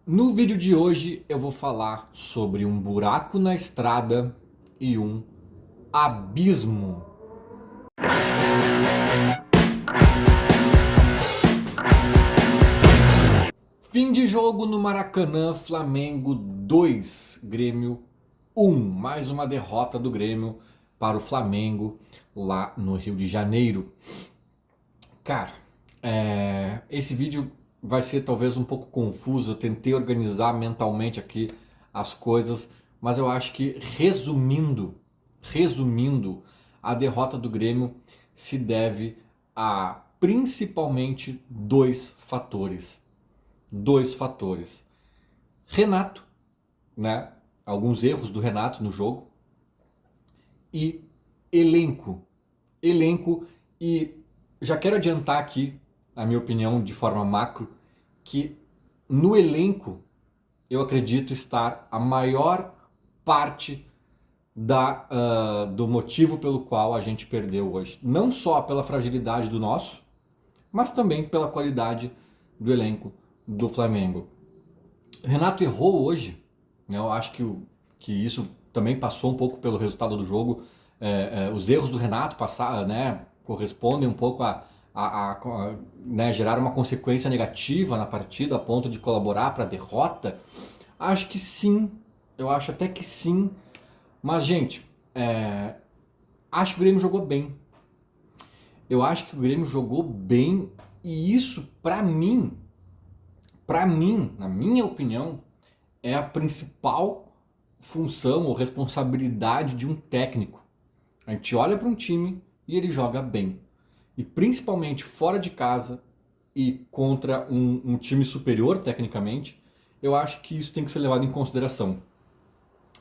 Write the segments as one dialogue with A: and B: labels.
A: No vídeo de hoje eu vou falar sobre um buraco na estrada e um abismo. Fim de jogo no Maracanã, Flamengo 2, Grêmio 1. Mais uma derrota do Grêmio para o Flamengo lá no Rio de Janeiro. Cara, esse vídeo vai ser talvez um pouco confuso. Eu tentei organizar mentalmente aqui as coisas, mas eu acho que resumindo, a derrota do Grêmio se deve a principalmente dois fatores. Dois fatores. Renato, né? Alguns erros do Renato no jogo e elenco. Elenco e já quero adiantar aqui a minha opinião de forma macro que no elenco eu acredito estar a maior parte do motivo pelo qual a gente perdeu hoje. Não só pela fragilidade do nosso, mas também pela qualidade do elenco do Flamengo. O Renato errou hoje, né? Eu acho que isso também passou um pouco pelo resultado do jogo. Os erros do Renato né, correspondem um pouco né, gerar uma consequência negativa na partida a ponto de colaborar para a derrota. Acho que sim, eu acho até que sim. Mas, gente, acho que o Grêmio jogou bem. Eu acho que o Grêmio jogou bem e isso, na minha opinião, é a principal função ou responsabilidade de um técnico. A gente olha para um time e ele joga bem. E principalmente fora de casa e contra um time superior tecnicamente, eu acho que isso tem que ser levado em consideração.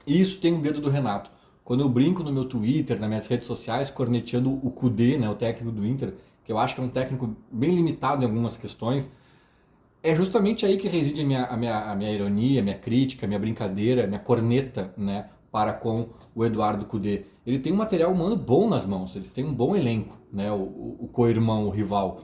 A: E isso tem um dedo do Renato. Quando eu brinco no meu Twitter, nas minhas redes sociais, corneteando o Kudê, né, o técnico do Inter, que eu acho que é um técnico bem limitado em algumas questões, é justamente aí que reside a minha ironia, a minha crítica, a minha brincadeira, a minha corneta, né, para com o Eduardo Cudê. Ele tem um material humano bom nas mãos, eles têm um bom elenco, né, o co-irmão, o rival.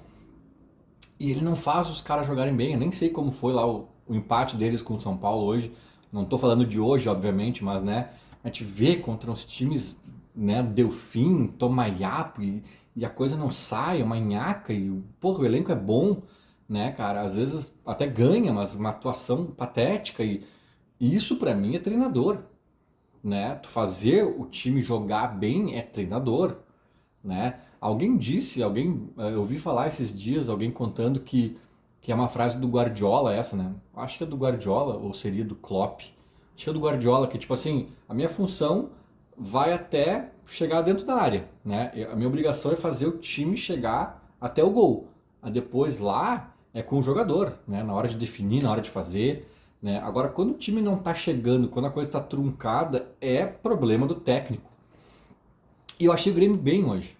A: E ele não faz os caras jogarem bem. Eu nem sei como foi lá o empate deles com o São Paulo hoje. Não estou falando de hoje, obviamente, mas né, a gente vê contra os times, né, Delfim, Tomayapo e a coisa não sai, é uma nhaca e porra, o elenco é bom, né, cara? Às vezes até ganha, mas uma atuação patética e isso pra mim é treinador, né? Tu fazer o time jogar bem é treinador, né? Alguém disse, eu ouvi falar esses dias, alguém contando que é uma frase do Guardiola essa, né? Acho que é do Guardiola ou seria do Klopp. Acho que é do Guardiola, que tipo assim, a minha função vai até chegar dentro da área, né? A minha obrigação é fazer o time chegar até o gol. Depois lá é com o jogador, né? Na hora de definir, na hora de fazer, né? Agora, quando o time não tá chegando, quando a coisa tá truncada, é problema do técnico. E eu achei o Grêmio bem hoje.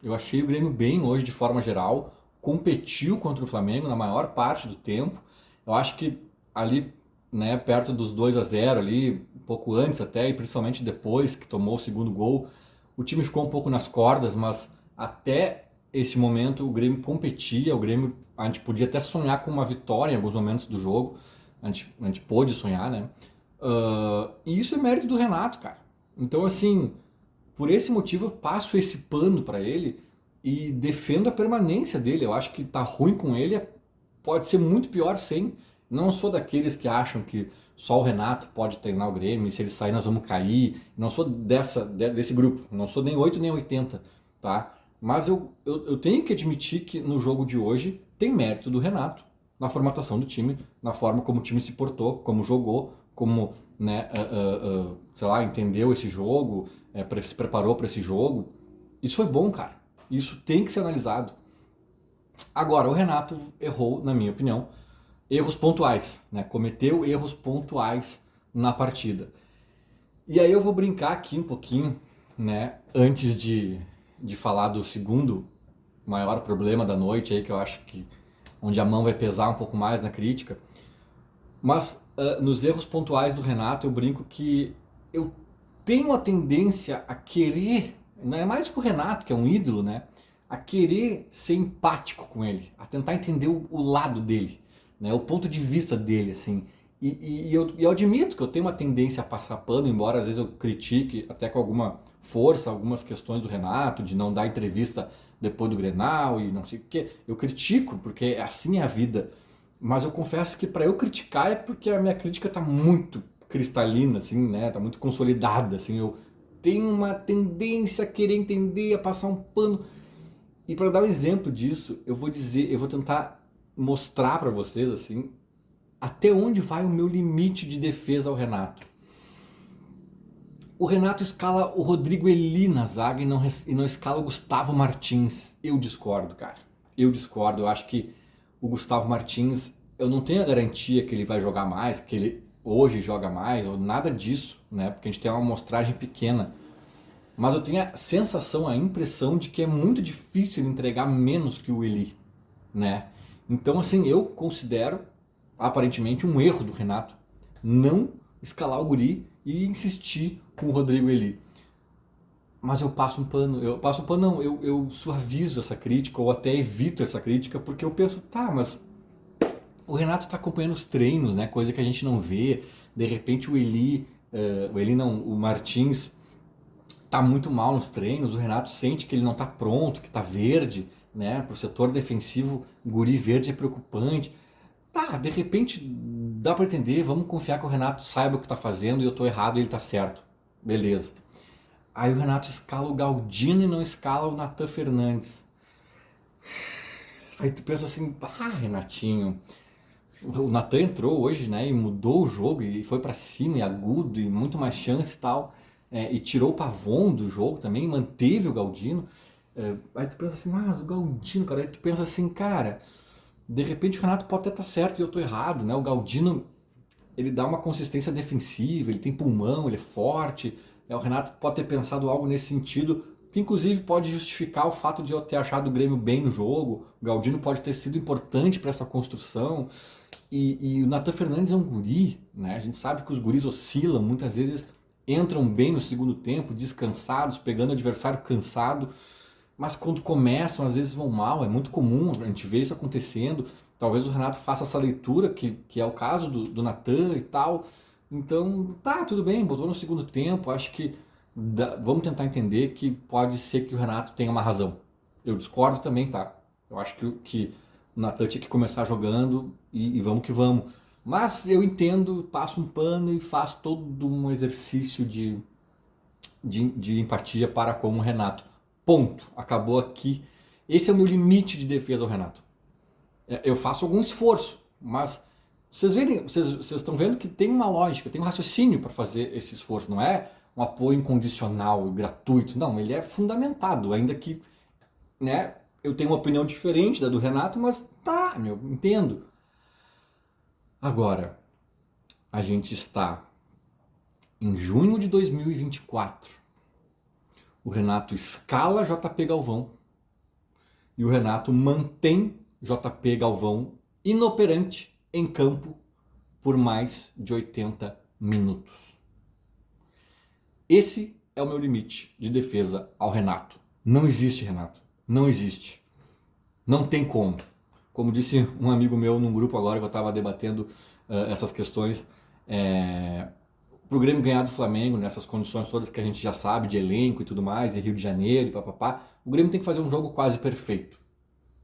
A: Eu achei o Grêmio bem hoje de forma geral, competiu contra o Flamengo na maior parte do tempo. Eu acho que ali, né, perto dos 2-0 ali, um pouco antes até, e principalmente depois que tomou o segundo gol, o time ficou um pouco nas cordas, mas até esse momento o Grêmio competia, a gente podia até sonhar com uma vitória em alguns momentos do jogo, a gente pôde sonhar, né? E isso é mérito do Renato, cara. Então, assim, por esse motivo eu passo esse pano para ele e defendo a permanência dele. Eu acho que tá ruim com ele, pode ser muito pior sem. Não sou daqueles que acham que só o Renato pode treinar o Grêmio e se ele sair nós vamos cair. Não sou desse grupo, não sou nem 8 nem 80, tá? Mas eu tenho que admitir que no jogo de hoje tem mérito do Renato na formatação do time, na forma como o time se portou, como jogou, como, né, sei lá, entendeu esse jogo, se preparou para esse jogo. Isso foi bom, cara. Isso tem que ser analisado. Agora, o Renato errou, na minha opinião, erros pontuais, né? Cometeu erros pontuais na partida. E aí eu vou brincar aqui um pouquinho, né? Antes de falar do segundo maior problema da noite, aí que eu acho que onde a mão vai pesar um pouco mais na crítica. Mas nos erros pontuais do Renato, eu brinco que eu tenho a tendência a querer, não é mais com o Renato, que é um ídolo, né? A querer ser empático com ele, a tentar entender o lado dele, né? O ponto de vista dele, assim. E eu admito que eu tenho uma tendência a passar pano, embora às vezes eu critique até com alguma força algumas questões do Renato, de não dar entrevista depois do Grenal e não sei o quê. Eu critico, porque assim é a vida. Mas eu confesso que para eu criticar é porque a minha crítica está muito cristalina, assim, né? Tá muito consolidada, assim. Eu tenho uma tendência a querer entender, a passar um pano. E para dar um exemplo disso, eu vou tentar mostrar para vocês, assim, até onde vai o meu limite de defesa ao Renato. O Renato escala o Rodrigo Eli na zaga e não escala o Gustavo Martins. Eu discordo, cara. Eu discordo. Eu acho que o Gustavo Martins, eu não tenho a garantia que ele vai jogar mais, que ele hoje joga mais, ou nada disso, né? Porque a gente tem uma amostragem pequena. Mas eu tenho a sensação, a impressão de que é muito difícil ele entregar menos que o Eli, né? Então, assim, eu considero aparentemente um erro do Renato não escalar o guri e insistir com o Rodrigo Eli. Mas eu passo um pano não, eu suavizo essa crítica ou até evito essa crítica porque eu penso, tá, mas o Renato está acompanhando os treinos, né, coisa que a gente não vê, de repente o Eli não, o Martins tá muito mal nos treinos, o Renato sente que ele não tá pronto, que tá verde, né, pro setor defensivo, guri verde é preocupante. Tá, de repente dá pra entender, vamos confiar que o Renato saiba o que tá fazendo e eu tô errado e ele tá certo. Beleza. Aí o Renato escala o Galdino e não escala o Natan Fernandes. Aí tu pensa assim, ah, Renatinho, o Natan entrou hoje, né, e mudou o jogo e foi pra cima e agudo e muito mais chance e tal. E tirou o Pavon do jogo também, manteve o Galdino. Aí tu pensa assim, mas o Galdino, cara, aí tu pensa assim, cara, de repente o Renato pode até estar certo e eu tô errado, né? O Galdino, ele dá uma consistência defensiva, ele tem pulmão, ele é forte. O Renato pode ter pensado algo nesse sentido, que inclusive pode justificar o fato de eu ter achado o Grêmio bem no jogo. O Galdino pode ter sido importante para essa construção. E o Natan Fernandes é um guri, né? A gente sabe que os guris oscilam, muitas vezes entram bem no segundo tempo, descansados, pegando o adversário cansado, mas quando começam, às vezes vão mal, é muito comum a gente ver isso acontecendo. Talvez o Renato faça essa leitura, que é o caso do Natan e tal. Então, tá, tudo bem, botou no segundo tempo. Acho que vamos tentar entender que pode ser que o Renato tenha uma razão. Eu discordo também, tá? Eu acho que o Natan tinha que começar jogando e vamos que vamos. Mas eu entendo, passo um pano e faço todo um exercício de empatia para com o Renato. Ponto. Acabou aqui. Esse é o meu limite de defesa ao Renato. Eu faço algum esforço, mas vocês estão vendo que tem uma lógica, tem um raciocínio para fazer esse esforço. Não é um apoio incondicional, gratuito. Não, ele é fundamentado, ainda que, né, eu tenho uma opinião diferente da do Renato, mas tá, meu, entendo. Agora, a gente está em junho de 2024. O Renato escala JP Galvão e o Renato mantém JP Galvão inoperante em campo por mais de 80 minutos. Esse é o meu limite de defesa ao Renato. Não existe, Renato. Não existe. Não tem como. Como disse um amigo meu num grupo agora que eu estava debatendo essas questões, para o Grêmio ganhar do Flamengo, nessas condições todas que a gente já sabe, de elenco e tudo mais, e Rio de Janeiro e papapá, o Grêmio tem que fazer um jogo quase perfeito.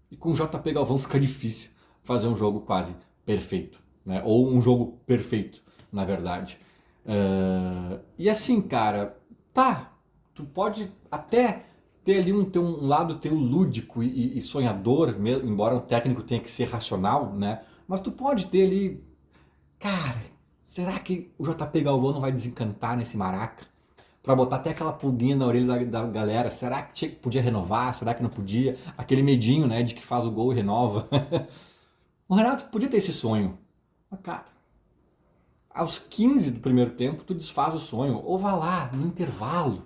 A: E com o JP Galvão fica difícil fazer um jogo quase perfeito, né? Ou um jogo perfeito, na verdade. E assim, cara, tá, tu pode até ter ali ter um lado teu lúdico e sonhador, mesmo, embora o técnico tenha que ser racional, né? Mas tu pode ter ali, cara, será que o JP Galvão não vai desencantar nesse Maraca? Pra botar até aquela pulguinha na orelha da galera. Será que podia renovar? Será que não podia? Aquele medinho, né, de que faz o gol e renova. O Renato podia ter esse sonho. Mas, cara, aos 15 do primeiro tempo, tu desfaz o sonho. Ou vá lá, no intervalo,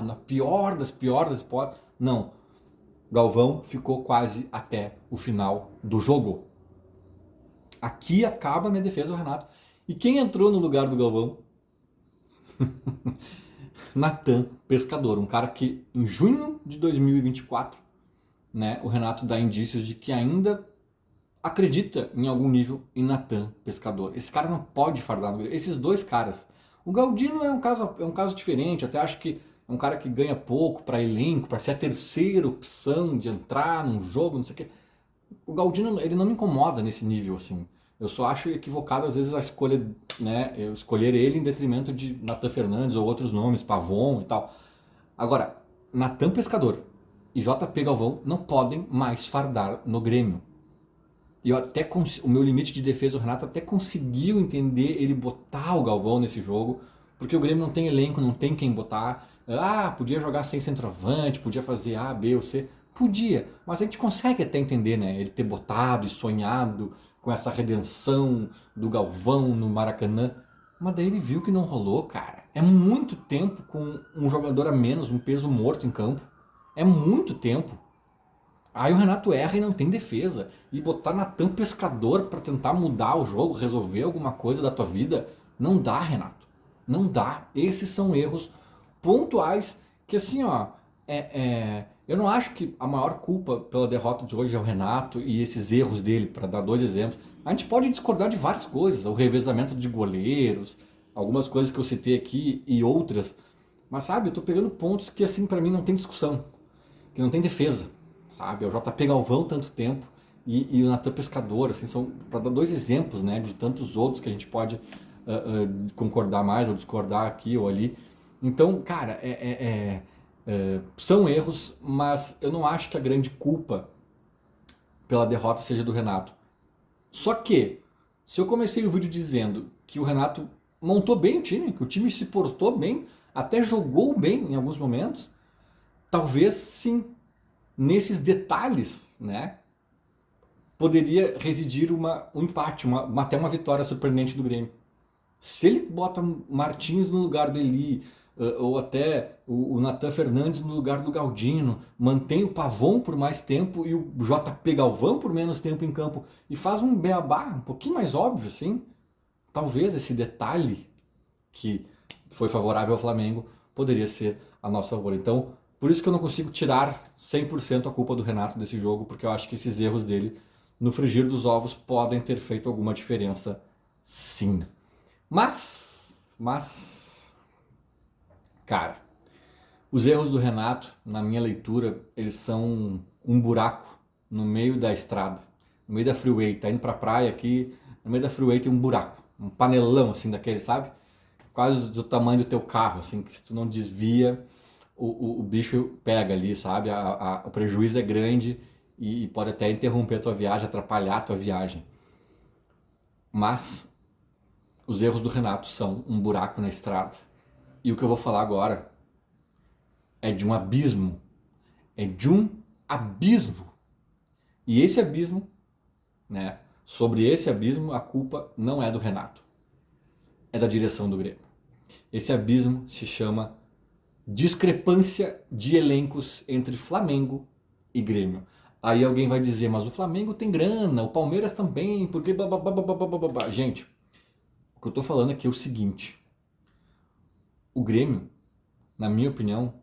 A: na pior das hipóteses. Não, Galvão ficou quase até o final do jogo. Aqui acaba a minha defesa do Renato. E quem entrou no lugar do Galvão? Natan Pescador, um cara que em junho de 2024, né, o Renato dá indícios de que ainda acredita em algum nível em Natan Pescador. Esse cara não pode fardar no Grêmio. Esses dois caras. O Galdino é um caso diferente, até acho que é um cara que ganha pouco para elenco, para ser a terceira opção de entrar num jogo, não sei o quê. O Galdino, ele não me incomoda nesse nível, assim. Eu só acho equivocado, às vezes, a escolha, né, eu escolher ele em detrimento de Natan Fernandes ou outros nomes, Pavon e tal. Agora, Natan Pescador e JP Galvão não podem mais fardar no Grêmio. E eu até o meu limite de defesa, o Renato até conseguiu entender ele botar o Galvão nesse jogo, porque o Grêmio não tem elenco, não tem quem botar. Ah, podia jogar sem centroavante, podia fazer A, B ou C. Podia, mas a gente consegue até entender, né? Ele ter botado e sonhado com essa redenção do Galvão no Maracanã. Mas daí ele viu que não rolou, cara. É muito tempo com um jogador a menos, um peso morto em campo. É muito tempo. Aí o Renato erra e não tem defesa. E botar Natan Pescador para tentar mudar o jogo, resolver alguma coisa da tua vida, não dá, Renato. Não dá. Esses são erros pontuais que assim, ó, eu não acho que a maior culpa pela derrota de hoje é o Renato e esses erros dele, para dar dois exemplos. A gente pode discordar de várias coisas, o revezamento de goleiros, algumas coisas que eu citei aqui e outras. Mas sabe, eu tô pegando pontos que assim para mim não tem discussão, que não tem defesa, sabe? É o JP Galvão tanto tempo e o Natan Pescador, assim, são para dar dois exemplos, né, de tantos outros que a gente pode concordar mais ou discordar aqui ou ali. Então, cara, são erros, mas eu não acho que a grande culpa pela derrota seja do Renato. Só que, se eu comecei o vídeo dizendo que o Renato montou bem o time, que o time se portou bem, até jogou bem em alguns momentos, talvez sim, nesses detalhes, né, poderia residir um empate, até uma vitória surpreendente do Grêmio. Se ele bota Martins no lugar do Eli, ou até o Natan Fernandes no lugar do Galdino, mantém o Pavon por mais tempo e o JP Galvão por menos tempo em campo e faz um beabá um pouquinho mais óbvio, assim, talvez esse detalhe que foi favorável ao Flamengo poderia ser a nosso favor. Então, por isso que eu não consigo tirar 100% a culpa do Renato desse jogo, porque eu acho que esses erros dele no frigir dos ovos podem ter feito alguma diferença, sim. Mas, cara, os erros do Renato, na minha leitura, eles são um buraco no meio da estrada, no meio da freeway. Tá indo pra praia aqui, no meio da freeway tem um buraco, um panelão assim daquele, sabe? Quase do tamanho do teu carro, assim, que se tu não desvia, o bicho pega ali, sabe? O prejuízo é grande e pode até interromper a tua viagem, atrapalhar a tua viagem. Mas os erros do Renato são um buraco na estrada. E o que eu vou falar agora é de um abismo. É de um abismo. E esse abismo, né? Sobre esse abismo, a culpa não é do Renato. É da direção do Grêmio. Esse abismo se chama discrepância de elencos entre Flamengo e Grêmio. Aí alguém vai dizer, mas o Flamengo tem grana, o Palmeiras também, porque... Gente, o que eu tô falando aqui é o seguinte. O Grêmio, na minha opinião,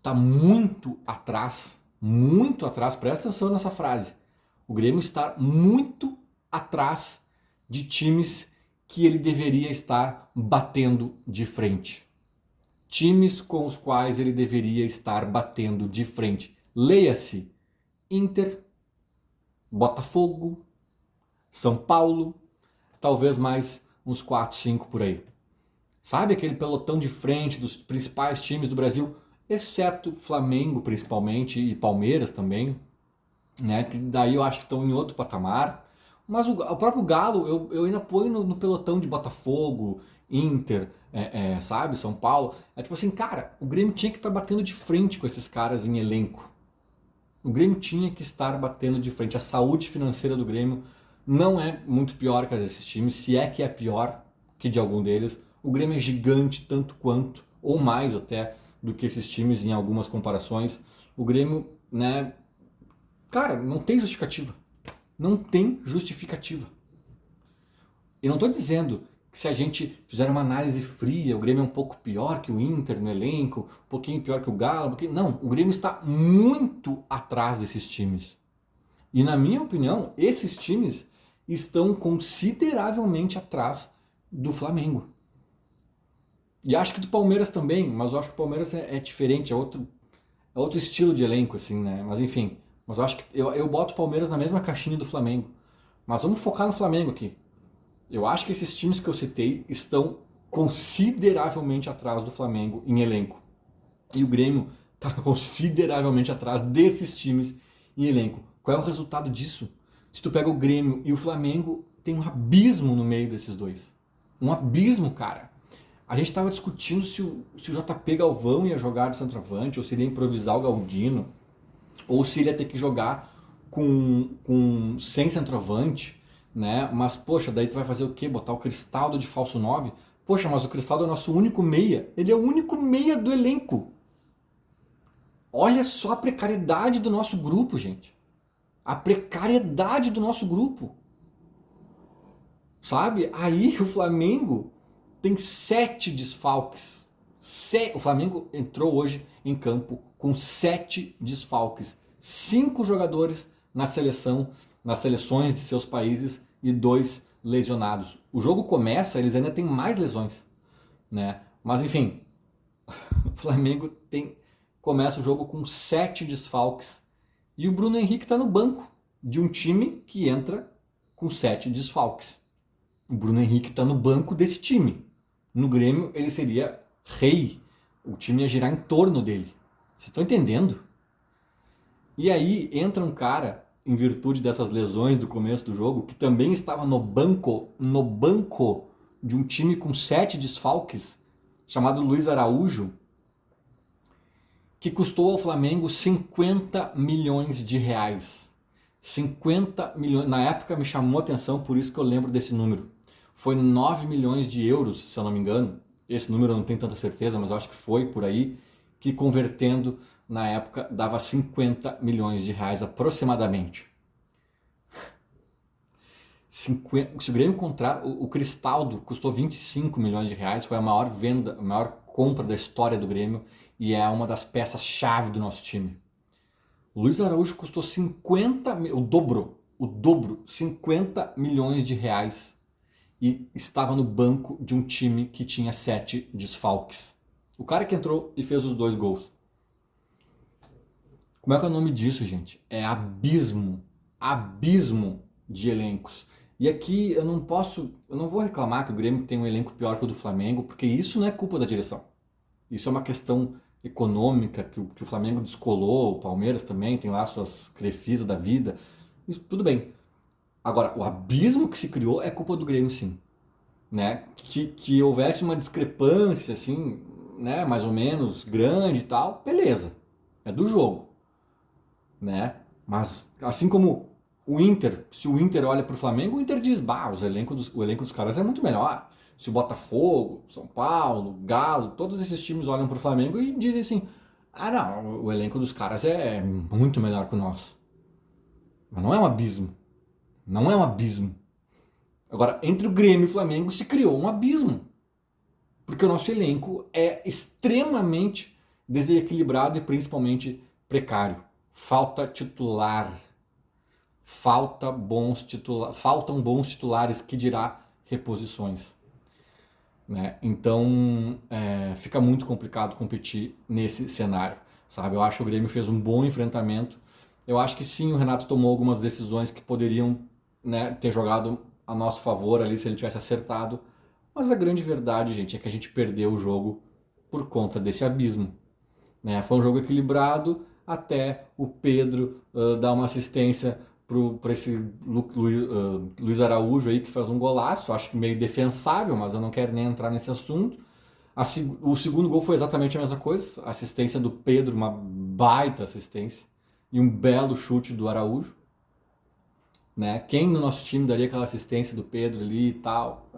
A: tá muito atrás, presta atenção nessa frase. O Grêmio está muito atrás de times que ele deveria estar batendo de frente. Times com os quais ele deveria estar batendo de frente. Leia-se Inter, Botafogo, São Paulo, talvez mais uns 4, 5 por aí. Sabe aquele pelotão de frente dos principais times do Brasil, exceto Flamengo principalmente e Palmeiras também, né? Que daí eu acho que estão em outro patamar. Mas o próprio Galo eu ainda ponho no pelotão de Botafogo, Inter, sabe, São Paulo. É tipo assim, cara, o Grêmio tinha que estar batendo de frente com esses caras em elenco. O Grêmio tinha que estar batendo de frente. A saúde financeira do Grêmio não é muito pior que a desses times, se é que é pior que de algum deles. O Grêmio é gigante tanto quanto, ou mais até, do que esses times em algumas comparações. O Grêmio, né, cara, não tem justificativa. Não tem justificativa. E não estou dizendo que se a gente fizer uma análise fria, o Grêmio é um pouco pior que o Inter no elenco, um pouquinho pior que o Galo. Não, o Grêmio está muito atrás desses times. E na minha opinião, esses times estão consideravelmente atrás do Flamengo. E acho que do Palmeiras também, mas eu acho que o Palmeiras é diferente, é outro estilo de elenco, assim, né? Mas enfim, mas eu acho que eu boto o Palmeiras na mesma caixinha do Flamengo. Mas vamos focar no Flamengo aqui. Eu acho que esses times que eu citei estão consideravelmente atrás do Flamengo em elenco. E o Grêmio está consideravelmente atrás desses times em elenco. Qual é o resultado disso? Se tu pega o Grêmio e o Flamengo, tem um abismo no meio desses dois. Um abismo, cara. A gente estava discutindo se o JP Galvão ia jogar de centroavante, ou se ele ia improvisar o Galdino, ou se ele ia ter que jogar sem centroavante, né? Mas, poxa, daí tu vai fazer o quê? Botar o Cristaldo de falso 9? Poxa, mas o Cristaldo é o nosso único meia. Ele é o único meia do elenco. Olha só a precariedade do nosso grupo, gente. A precariedade do nosso grupo. Sabe? Aí o Flamengo tem 7 desfalques. O Flamengo entrou hoje em campo com 7 desfalques. 5 jogadores nas seleções de seus países e 2 lesionados. O jogo começa, eles ainda têm mais lesões, né? Mas enfim, o Flamengo começa o jogo com 7 desfalques e o Bruno Henrique está no banco de um time que entra com 7 desfalques. O Bruno Henrique está no banco desse time. No Grêmio ele seria rei. O time ia girar em torno dele. Vocês estão entendendo? E aí entra um cara, em virtude dessas lesões do começo do jogo, que também estava no banco de um time com 7 desfalques, chamado Luiz Araújo, que custou ao Flamengo 50 milhões de reais. 50 milhões. Na época me chamou a atenção, por isso que eu lembro desse número. Foi 9 milhões de euros, se eu não me engano. Esse número eu não tenho tanta certeza, mas eu acho que foi por aí, que convertendo na época dava 50 milhões de reais aproximadamente. Se o Grêmio comprar, o Cristaldo custou 25 milhões de reais, foi a maior venda, a maior compra da história do Grêmio e é uma das peças-chave do nosso time. O Luiz Araújo custou o dobro, 50 milhões de reais e estava no banco de um time que tinha 7 desfalques. O cara que entrou e fez os 2 gols. Como é que é o nome disso, gente? É abismo. Abismo de elencos. E aqui eu não vou reclamar que o Grêmio tem um elenco pior que o do Flamengo, porque isso não é culpa da direção. Isso é uma questão econômica que o Flamengo descolou, o Palmeiras também tem lá suas Crefisa da vida. Isso tudo bem. Agora, o abismo que se criou é culpa do Grêmio, sim. Né? Que houvesse uma discrepância, assim, né? Mais ou menos grande e tal, beleza. É do jogo. Né? Mas, assim como o Inter, se o Inter olha para o Flamengo, o Inter diz, bah, o elenco dos caras é muito melhor. Se o Botafogo, São Paulo, Galo, todos esses times olham para o Flamengo e dizem assim, ah não, o elenco dos caras é muito melhor que o nosso. Mas não é um abismo. Não é um abismo. Agora, entre o Grêmio e o Flamengo se criou um abismo. Porque o nosso elenco é extremamente desequilibrado e principalmente precário. Falta titular. Faltam bons titulares, que dirá reposições. Né? Então fica muito complicado competir nesse cenário. Sabe? Eu acho que o Grêmio fez um bom enfrentamento. Eu acho que sim, o Renato tomou algumas decisões que poderiam, né, ter jogado a nosso favor ali se ele tivesse acertado. Mas a grande verdade, gente, é que a gente perdeu o jogo por conta desse abismo. Né? Foi um jogo equilibrado até o Pedro dar uma assistência para esse Luiz Araújo aí que faz um golaço, acho que meio defensável, mas eu não quero nem entrar nesse assunto. O segundo gol foi exatamente a mesma coisa, assistência do Pedro, uma baita assistência e um belo chute do Araújo. Né? Quem no nosso time daria aquela assistência do Pedro ali e tal?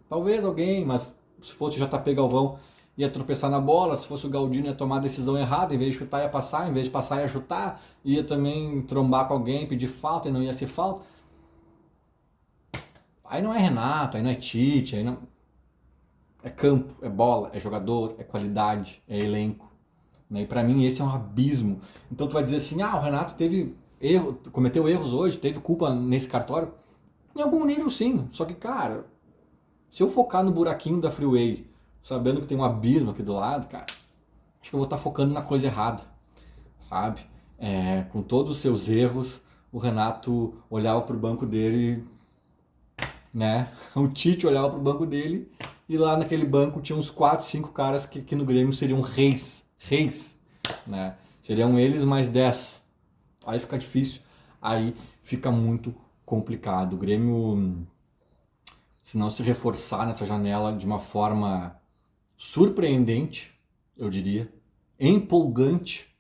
A: Talvez alguém, mas se fosse o JP Galvão ia tropeçar na bola, se fosse o Galdino ia tomar a decisão errada, em vez de chutar ia passar, em vez de passar ia chutar, ia também trombar com alguém, pedir falta e não ia ser falta. Aí não é Renato, aí não é Tite, aí não... É campo, é bola, é jogador, é qualidade, é elenco. Né? E pra mim esse é um abismo. Então tu vai dizer assim, o Renato teve cometeu erros hoje, teve culpa nesse cartório? Em algum nível sim, só que cara, se eu focar no buraquinho da freeway, sabendo que tem um abismo aqui do lado, cara, acho que eu vou estar focando na coisa errada, sabe? Com todos os seus erros, o Renato olhava pro banco dele, né? O Tite olhava pro banco dele e lá naquele banco tinha uns 4, 5 caras que no Grêmio seriam reis, né? Seriam eles mais 10. Aí fica difícil, aí fica muito complicado. O Grêmio, se não se reforçar nessa janela de uma forma surpreendente, eu diria, empolgante,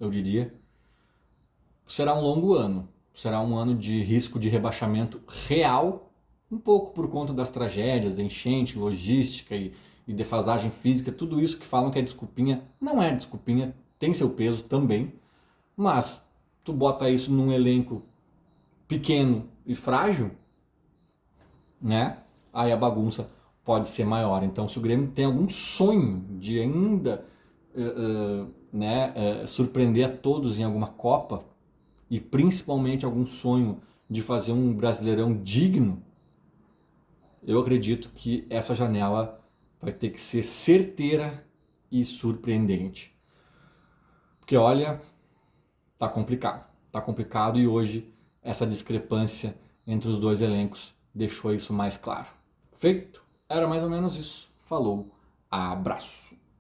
A: eu diria, será um longo ano. Será um ano de risco de rebaixamento real, um pouco por conta das tragédias, da enchente, logística e defasagem física, tudo isso que falam que é desculpinha, não é desculpinha, tem seu peso também, mas tu bota isso num elenco pequeno e frágil, né? Aí a bagunça pode ser maior. Então, se o Grêmio tem algum sonho de ainda surpreender a todos em alguma Copa, e principalmente algum sonho de fazer um Brasileirão digno, eu acredito que essa janela vai ter que ser certeira e surpreendente. Porque olha, tá complicado. Tá complicado e hoje essa discrepância entre os dois elencos deixou isso mais claro. Feito? Era mais ou menos isso. Falou, abraço.